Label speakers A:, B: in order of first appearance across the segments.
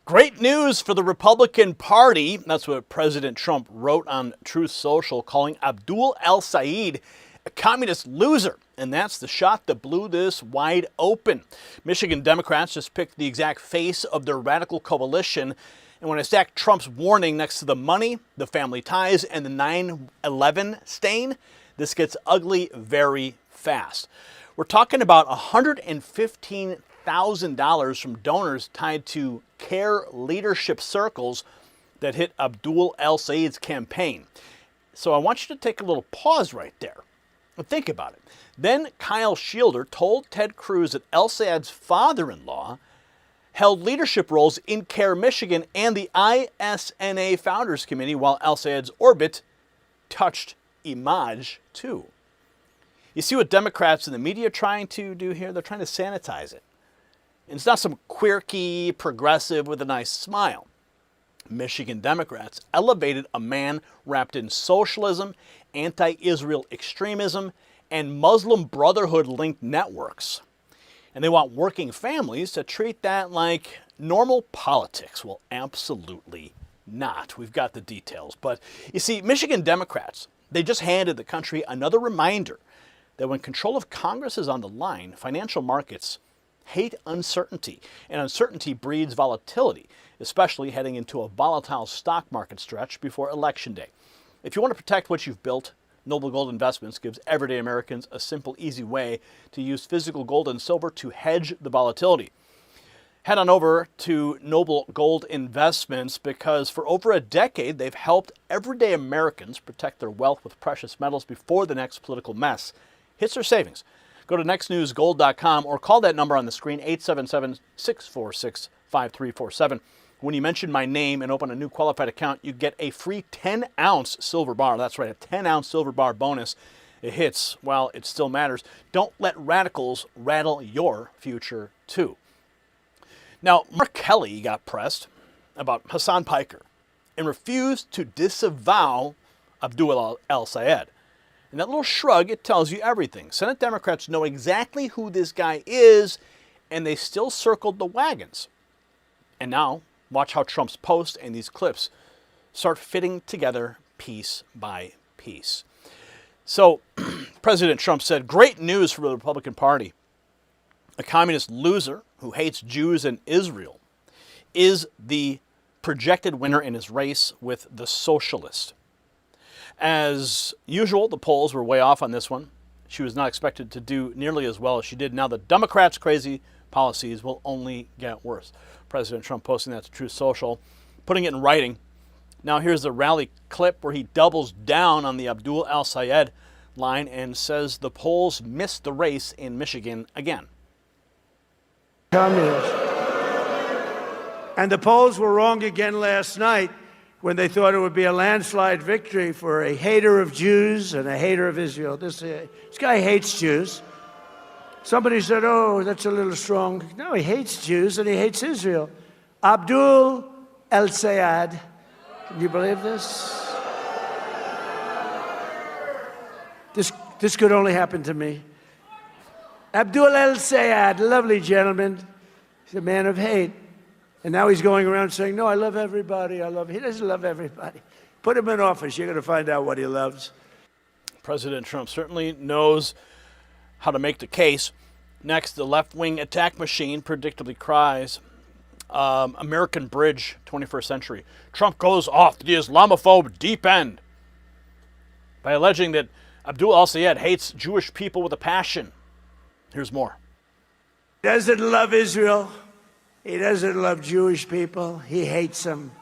A: Great news for the Republican Party. That's what President Trump wrote on Truth Social, calling Abdul El-Sayed a communist loser. And that's the shot that blew this wide open. Michigan Democrats just picked the exact face of their radical coalition. And when I stack Trump's warning next to the money, the family ties, and the 9/11 stain, this gets ugly very fast. We're talking about $115,000 from donors tied to care leadership circles that hit Abdul El-Sayed's campaign. So I want you to take a little pause right there and think about it. Then Kyle Shielder told Ted Cruz that El-Sayed's father-in-law held leadership roles in CARE Michigan and the ISNA Founders Committee, while El-Sayed's orbit touched Imaj too. You see what Democrats and the media are trying to do here? They're trying to sanitize it. And it's not some quirky progressive with a nice smile. Michigan Democrats elevated a man wrapped in socialism, anti-Israel extremism, and Muslim Brotherhood-linked networks. And they want working families to treat that like normal politics. Well, absolutely not. We've got the details. But you see, Michigan Democrats, they just handed the country another reminder that when control of Congress is on the line, financial markets hate uncertainty, and uncertainty breeds volatility, especially heading into a volatile stock market stretch before Election Day. If you want to protect what you've built, Noble Gold Investments gives everyday Americans a simple, easy way to use physical gold and silver to hedge the volatility. Head on over to Noble Gold Investments because for over a decade, they've helped everyday Americans protect their wealth with precious metals before the next political mess hits their savings. Go to nextnewsgold.com or call that number on the screen, 877-646-5347. When you mention my name and open a new qualified account, you get a free 10-ounce silver bar. That's right, a 10-ounce silver bar bonus. It hits while it still matters. Don't let radicals rattle your future, too. Now, Mark Kelly got pressed about Hassan Piker and refused to disavow Abdul El-Sayed. And that little shrug, it tells you everything. Senate Democrats know exactly who this guy is, and they still circled the wagons. And now, watch how Trump's post and these clips start fitting together piece by piece. So, President Trump said, great news for the Republican Party. A communist loser who hates Jews and Israel is the projected winner in his race with the socialist. As usual, the polls were way off on this one. She was not expected to do nearly as well as she did. Now the Democrats' crazy policies will only get worse. President Trump posting that to Truth Social, putting it in writing. Now here's the rally clip where he doubles down on the Abdul El-Sayed line and says the polls missed the race in Michigan again.
B: Communist. And the polls were wrong again last night when they thought it would be a landslide victory for a hater of Jews and a hater of Israel. This guy hates Jews. Somebody said, oh, that's a little strong. No, he hates Jews and he hates Israel. Abdul El-Sayed. Can you believe this? This could only happen to me. Abdul El-Sayed, lovely gentleman. He's a man of hate. And now he's going around saying, no, I love everybody. He doesn't love everybody. Put him in office. You're going to find out what he loves.
A: President Trump certainly knows how to make the case. Next, the left-wing attack machine predictably cries, American Bridge, 21st century. Trump goes off the Islamophobe deep end by alleging that Abdul El-Sayed hates Jewish people with a passion. Here's more.
B: He doesn't love Israel. He doesn't love Jewish people. He hates them.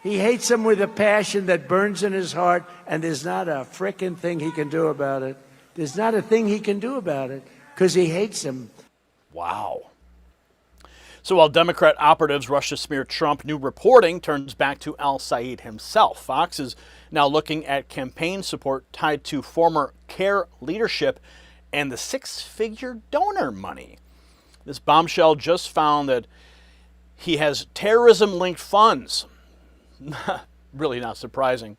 B: He hates them with a passion that burns in his heart, and there's not a frickin' thing he can do about it. There's not a thing he can do about it because he hates them.
A: Wow. So while Democrat operatives rush to smear Trump, new reporting turns back to El-Sayed himself. Fox is now looking at campaign support tied to former CARE leadership and the six-figure donor money. This bombshell just found that he has terrorism-linked funds. Really not surprising.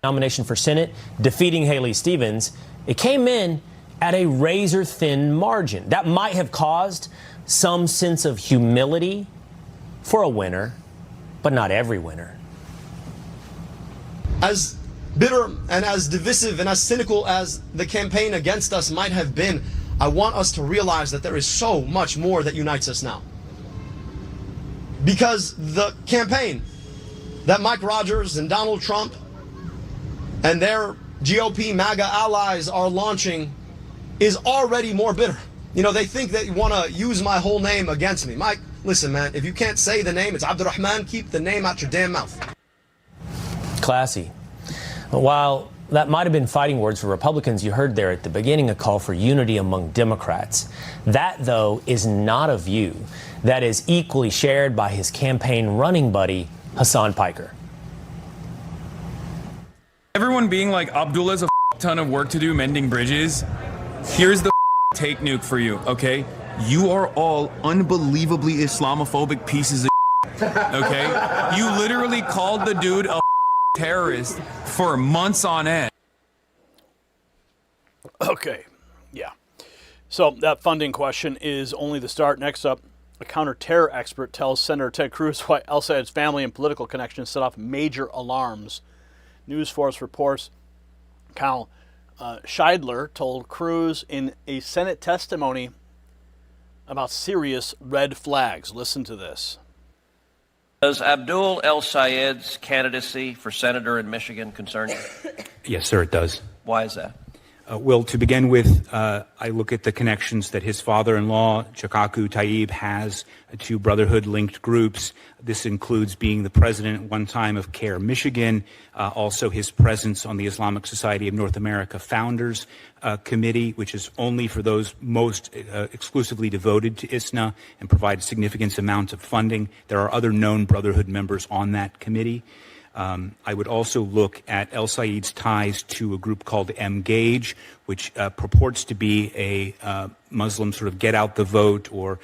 C: Nomination for Senate, defeating Haley Stevens, it came in at a razor-thin margin. That might have caused some sense of humility for a winner, but not every winner.
D: As bitter and as divisive and as cynical as the campaign against us might have been, I want us to realize that there is so much more that unites us now. Because the campaign that Mike Rogers and Donald Trump and their GOP MAGA allies are launching is already more bitter. You know, they think they want to use my whole name against me. Mike, listen, man, if you can't say the name, it's Abdurrahman, keep the name out your damn mouth.
C: Classy. While that might have been fighting words for Republicans, you heard there at the beginning a call for unity among Democrats. That, though, is not a view that is equally shared by his campaign running buddy, Hassan Piker.
E: Everyone being like, Abdul has a ton of work to do mending bridges. Here's the take nuke for you, okay? You are all unbelievably Islamophobic pieces of okay? You literally called the dude a terrorist for months on end.
A: Okay, yeah. So that funding question is only the start. Next up, a counter-terror expert tells Senator Ted Cruz why El-Sayed's family and political connections set off major alarms. News Force reports Kyle Scheidler told Cruz in a Senate testimony about serious red flags. Listen to this.
F: Does Abdul El-Sayed's candidacy for senator in Michigan concern you?
G: Yes, sir, it does.
F: Why is that?
G: Well, to begin with, I look at the connections that his father-in-law, Chakaku Tayyib, has to Brotherhood-linked groups. This includes being the president at one time of CARE Michigan, also his presence on the Islamic Society of North America Founders Committee, which is only for those most exclusively devoted to ISNA and provides significant amounts of funding. There are other known Brotherhood members on that committee. I would also look at El-Sayed's ties to a group called Engage, which purports to be a Muslim sort of get out the vote or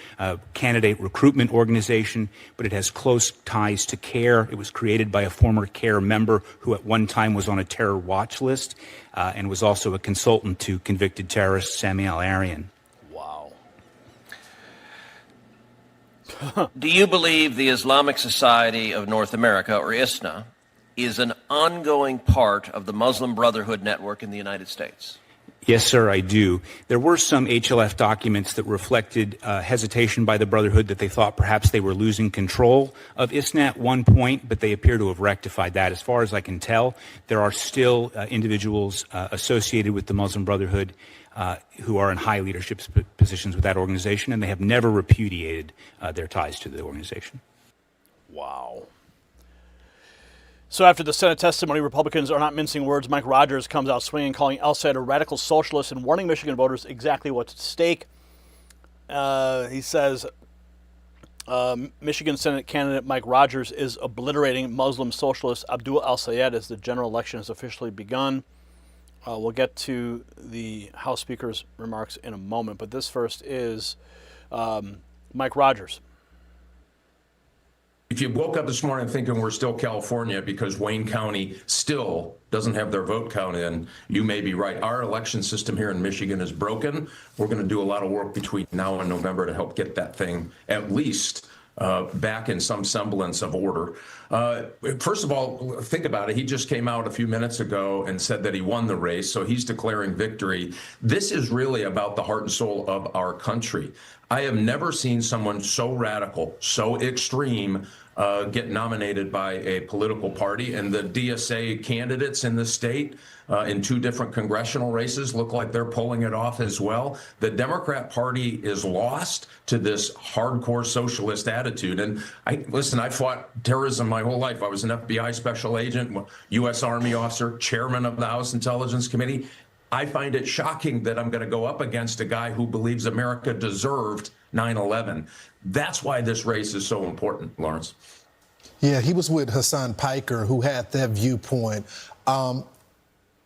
G: candidate recruitment organization, but it has close ties to CARE. It was created by a former CARE member who at one time was on a terror watch list and was also a consultant to convicted terrorist Samuel Arian.
A: Wow.
F: Do you believe the Islamic Society of North America, or ISNA, is an ongoing part of the Muslim Brotherhood network in the United States?
G: Yes, sir, I do. There were some HLF documents that reflected hesitation by the Brotherhood that they thought perhaps they were losing control of ISNA at one point, but they appear to have rectified that. As far as I can tell, there are still individuals associated with the Muslim Brotherhood who are in high leadership positions with that organization, and they have never repudiated their ties to the organization.
A: Wow. So after the Senate testimony, Republicans are not mincing words. Mike Rogers comes out swinging, calling El-Sayed a radical socialist and warning Michigan voters exactly what's at stake. He says Michigan Senate candidate Mike Rogers is obliterating Muslim socialist Abdul El-Sayed as the general election has officially begun. We'll get to the House Speaker's remarks in a moment, but this first is Mike Rogers.
H: If you woke up this morning thinking we're still California because Wayne County still doesn't have their vote count in, you may be right. Our election system here in Michigan is broken. We're going to do a lot of work between now and November to help get that thing at least back in some semblance of order. First of all, think about it. He just came out a few minutes ago and said that he won the race, so he's declaring victory. This is really about the heart and soul of our country. I have never seen someone so radical, so extreme, get nominated by a political party, and the DSA candidates in the state in two different congressional races look like they're pulling it off as well. The Democrat Party is lost to this hardcore socialist attitude. And I fought terrorism my whole life. I was an FBI special agent, U.S. Army officer, chairman of the House Intelligence Committee. I find it shocking that I'm going to go up against a guy who believes America deserved 9/11. That's why this race is so important, Lawrence.
I: Yeah, he was with Hassan Piker, who had that viewpoint.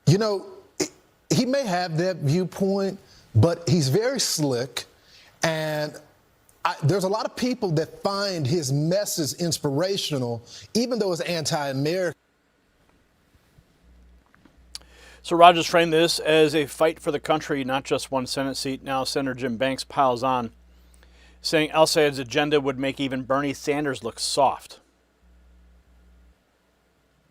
I: He may have that viewpoint, but he's very slick. And there's a lot of people that find his message inspirational, even though it's anti-American.
A: So Rogers framed this as a fight for the country, not just one Senate seat. Now Senator Jim Banks piles on, saying El-Sayed's agenda would make even Bernie Sanders look soft.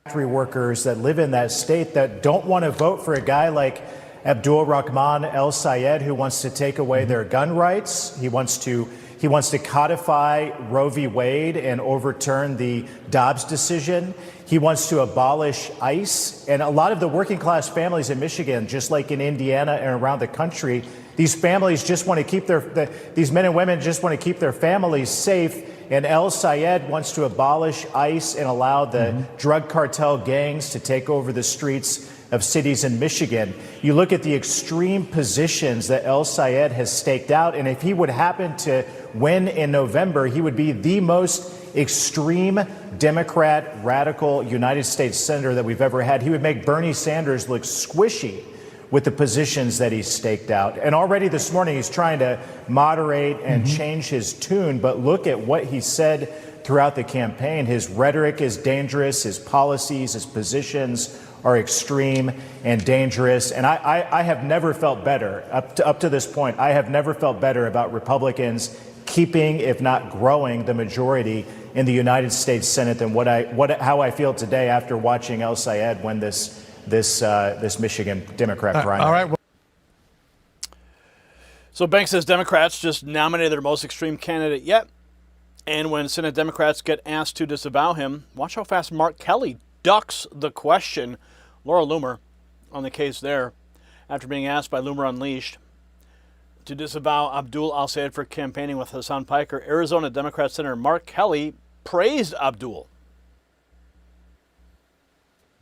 J: Factory workers that live in that state that don't want to vote for a guy like Abdul El-Sayed, who wants to take away their gun rights. He wants to codify Roe v. Wade and overturn the Dobbs decision. He wants to abolish ICE. And a lot of the working class families in Michigan, just like in Indiana and around the country, these families just want to keep these men and women just want to keep their families safe. And El-Sayed wants to abolish ICE and allow the drug cartel gangs to take over the streets of cities in Michigan. You look at the extreme positions that El-Sayed has staked out, and if he would happen to win in November, he would be the most extreme Democrat, radical United States senator that we've ever had. He would make Bernie Sanders look squishy with the positions that he's staked out. And already this morning, he's trying to moderate and change his tune, but look at what he said throughout the campaign. His rhetoric is dangerous, his policies, his positions are extreme and dangerous. And I have never felt better, up to this point, I have never felt better about Republicans keeping, if not growing, the majority in the United States Senate than how I feel today after watching El-Sayed win this Michigan Democrat primary.
K: All right.
A: So Banks says Democrats just nominated their most extreme candidate yet. And when Senate Democrats get asked to disavow him, watch how fast Mark Kelly ducks the question. Laura Loomer on the case there after being asked by Loomer Unleashed to disavow Abdul El-Sayed for campaigning with Hassan Piker. Arizona Democrat Senator Mark Kelly praised Abdul.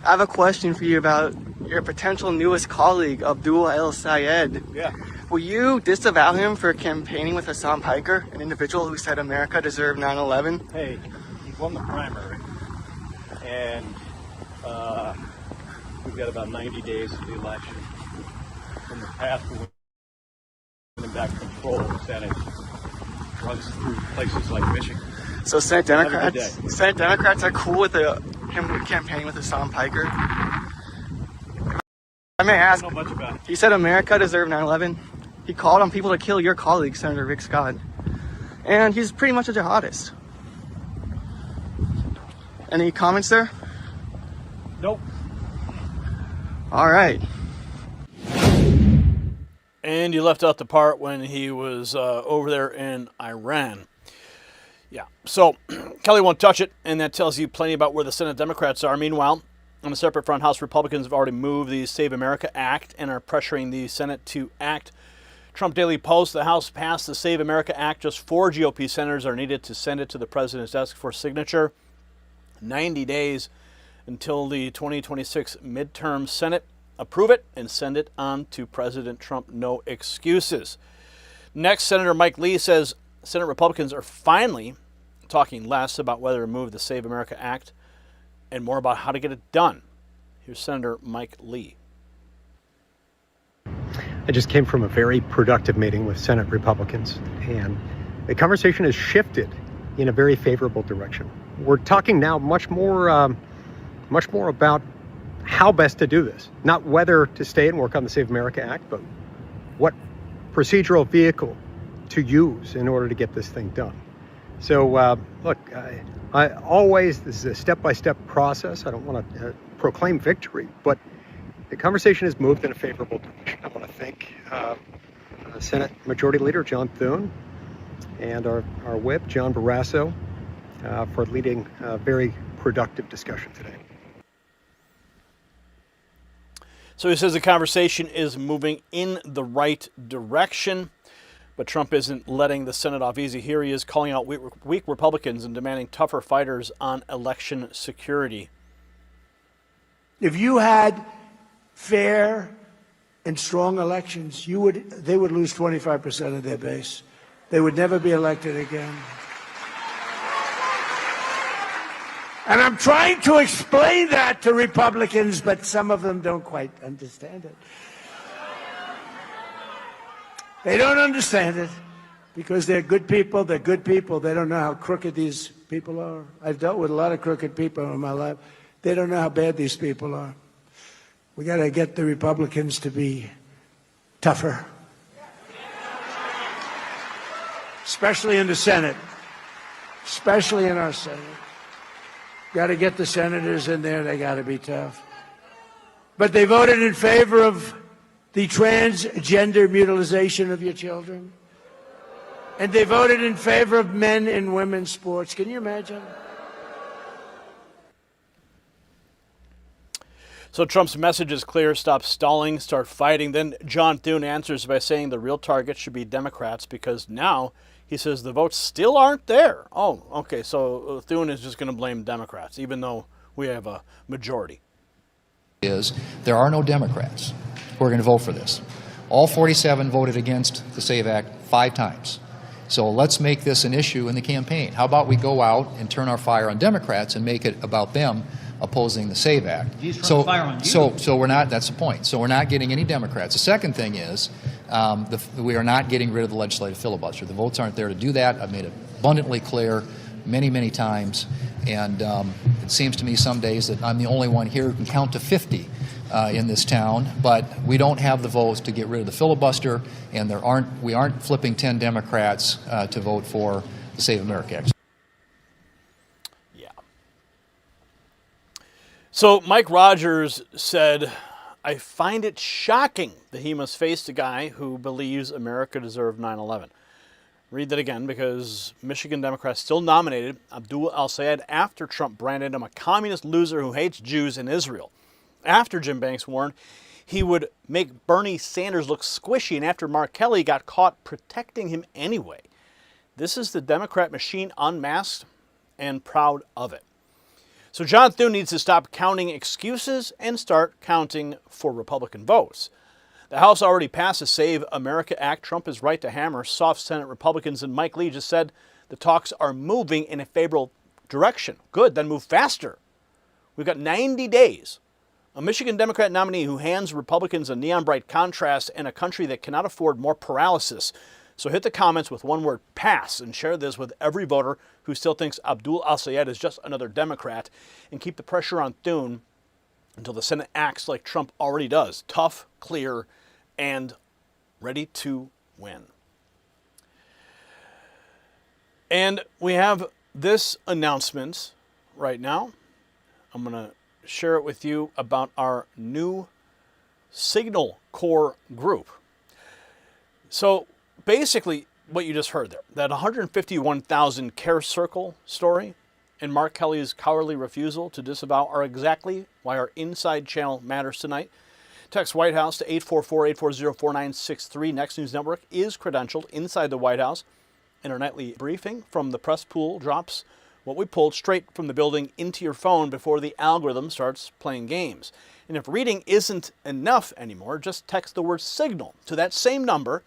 L: I have a question for you about your potential newest colleague, Abdul El-Sayed.
M: Yeah.
L: Will you disavow him for campaigning with Hassan Piker, an individual who said America deserved 9/11?
M: Hey, he won the primary, and we've got about 90 days to the election. In the past, we winning back control of the Senate runs through places like Michigan.
L: So Senate Democrats are cool with him campaigning with Hassan Piker? I may ask,
M: I don't know much about it.
L: He said America deserved 9/11. He called on people to kill your colleague, Senator Rick Scott. And he's pretty much a jihadist. Any comments there?
M: Nope.
L: All right.
A: And you left out the part when he was over there in Iran. Yeah, so Kelly won't touch it, and that tells you plenty about where the Senate Democrats are. Meanwhile, on a separate front, House Republicans have already moved the Save America Act and are pressuring the Senate to act. Trump Daily Post, the House passed the Save America Act. Just 4 GOP senators are needed to send it to the president's desk for signature. 90 days until the 2026 midterm. Senate approve it and send it on to President Trump. No excuses. Next, Senator Mike Lee says Senate Republicans are finally talking less about whether to remove the Save America Act and more about how to get it done. Here's Senator Mike Lee.
N: I just came from a very productive meeting with Senate Republicans, and the conversation has shifted in a very favorable direction. We're talking now much more about how best to do this, not whether to stay and work on the Save America Act, but what procedural vehicle to use in order to get this thing done. So, look, I always, this is a step-by-step process. I don't want to proclaim victory, but the conversation has moved in a favorable direction. I want to thank Senate Majority Leader John Thune and our whip, John Barrasso, for leading a very productive discussion today.
A: So he says the conversation is moving in the right direction, but Trump isn't letting the Senate off easy. Here he is calling out weak Republicans and demanding tougher fighters on election security.
B: If you had fair and strong elections, they would lose 25% of their base. They would never be elected again. And I'm trying to explain that to Republicans, but some of them don't quite understand it. They don't understand it because they're good people. They're good people. They don't know how crooked these people are. I've dealt with a lot of crooked people in my life. They don't know how bad these people are. We got to get the Republicans to be tougher. especially in the Senate, especially in our Senate. Got to get the senators in there. They got to be tough. But they voted in favor of the transgender mutilization of your children. And they voted in favor of men and women's sports. Can you imagine?
A: So Trump's message is clear: stop stalling, start fighting. Then John Thune answers by saying the real target should be Democrats, because now he says the votes still aren't there. Oh, okay, so Thune is just going to blame Democrats, even though we have a majority.
K: There are no Democrats who are going to vote for this. All 47 voted against the SAVE Act 5 times. So let's make this an issue in the campaign. How about we go out and turn our fire on Democrats and make it about them opposing the SAVE Act? So we're not, that's the point. So we're not getting any Democrats. The second thing is we are not getting rid of the legislative filibuster. The votes aren't there to do that. I've made it abundantly clear many, many times. And it seems to me some days that I'm the only one here who can count to 50 in this town, but we don't have the votes to get rid of the filibuster, and we aren't flipping 10 Democrats to vote for the Save America Act.
A: Yeah. So Mike Rogers said, I find it shocking that he must face the guy who believes America deserved 9/11. Read that again, because Michigan Democrats still nominated Abdul El-Sayed after Trump branded him a communist loser who hates Jews and Israel. After Jim Banks warned he would make Bernie Sanders look squishy, and after Mark Kelly got caught protecting him anyway. This is the Democrat machine unmasked, and proud of it. So John Thune needs to stop counting excuses and start counting for Republican votes. The House already passed the Save America Act. Trump is right to hammer soft Senate Republicans, and Mike Lee just said the talks are moving in a favorable direction. Good, then move faster. We've got 90 days. A Michigan Democrat nominee who hands Republicans a neon bright contrast and a country that cannot afford more paralysis. So hit the comments with one word, pass, and share this with every voter who still thinks Abdul El-Sayed is just another Democrat, and keep the pressure on Thune until the Senate acts like Trump already does, tough, clear, and ready to win. And we have this announcement right now. I'm going to share it with you about our new Signal Corps group. So basically what you just heard there, that 151,000 Care Circle story and Mark Kelly's cowardly refusal to disavow are exactly why our inside channel matters tonight. Text White House to 844-840-4963. Next News Network is credentialed inside the White House, and our nightly briefing from the press pool drops what we pulled straight from the building into your phone before the algorithm starts playing games. And if reading isn't enough anymore, just text the word signal to that same number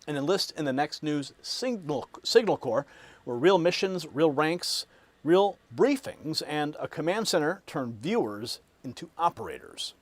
A: and enlist in the Next News Signal Corps, where real missions, real ranks, real briefings, and a command center turn viewers into operators.